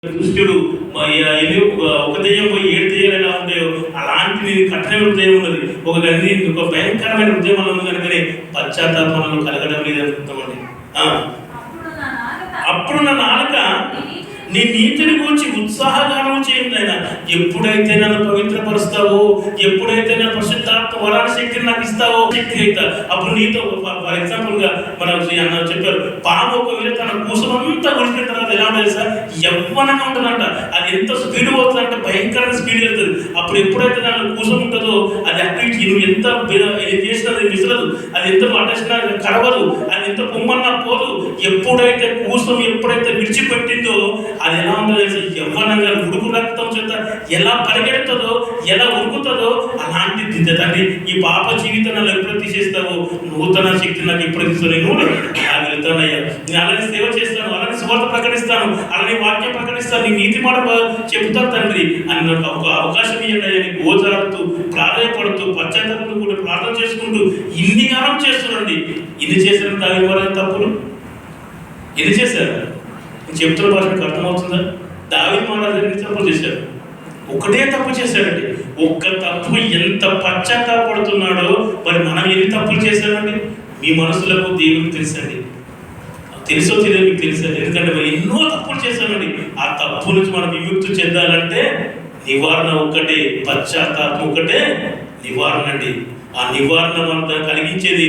దుష్టుడు ఒక దెయ్యం పోయి 7 దెయ్యాలు ఎలా ఉంటాయో అలాంటి కఠిన హృదయం ఉన్నది. ఒక భయంకరమైన హృదయం ఉంది కనుకనే పశ్చాత్తాపంలో కలగడం లేదనుకుంటామండి. అప్పుడు నా నాలుక నీ నీతిని గురించి ఉత్సాహగానం చేయండి ఆయన. ఎప్పుడైతే నన్ను పవిత్రపరుస్తావో, ఎప్పుడైతే నా పరిశుద్ధాత్మ వరాల శక్తిని నాకు ఇస్తావో, శక్తి అవుతా అప్పుడు నీతో. ఫర్ ఎగ్జాంపుల్ గా మనం అన్న చెప్పారు, పాము ఒకవేళ తన కూసమంతా గుడిచిన తర్వాత ఎలా ఉంటుంది సార్, యవ్వనంగా ఉంటుందంట. అది ఎంత స్పీడ్ పోతుందంటే భయంకరంగా స్పీడ్ వెళ్తుంది. అప్పుడు ఎప్పుడైతే దాని కూసం ఉంటుందో అది అటు నువ్వు ఎంత చేసినా అది మిసలదు, అది ఎంత పట్టేసినా కరవదు, అది ఎంత పొమ్మన్నా పోదు. ఎప్పుడైతే కూసం ఎప్పుడైతే విడిచిపెట్టిందో అది ఎలా ఉందో తెలిసి యవ్వనంగా ఉడుకు రక్తం చేత ఎలా పరిగెడుతుందో, ఎలా ఉరుకుతుందో అలాంటి తండ్రి ఈ పాప జీవితాన్ని ఎప్పుడు తీసేస్తావో, నూతన శక్తి నాకు ఎప్పుడు తీసుకో. నేను వెళ్తానయ్యా, నేను అలానే సేవ చేస్తాను, అలానే సువార్త ప్రకటిస్తాను, అలానే వాక్యం ప్రకటిస్తాను, నీ నీతి మాట చెబుతాను తండ్రి అని నాకు ఒక అవకాశం ఇవ్వండి అని గోచరాడుతూ ప్రాధాయపడుతూ పశ్చాత్తాపంతో కూడా ప్రార్థన చేసుకుంటూ ఇన్ని గానం చేస్తున్నాండి. ఇన్ని చేసిన దాని తప్పులు ఎన్ని చేశారు చెప్తున్న భాషకు అర్థమవుతుందా? దావీదు మహారాజు ఎన్ని తప్పులు చేశారు? ఒకటే తప్పు చేశాడండి. ఒక్క తప్పు ఎంత పశ్చాత్తాపడుతున్నాడో మరి మనం ఎన్ని తప్పులు చేశామండి? మీ మనసులకు దేవునికి తెలుసండి, తెలుసో తెలియదు మీకు తెలుసండి. ఎందుకంటే మరి ఎన్నో తప్పులు చేశామండి. ఆ తప్పు నుంచి మనం విముక్తి చెందాలంటే నివారణ ఒక్కటే, పశ్చాత్తాపం ఒకటే నివారణ అండి. ఆ నివారణ మనం కలిగించేది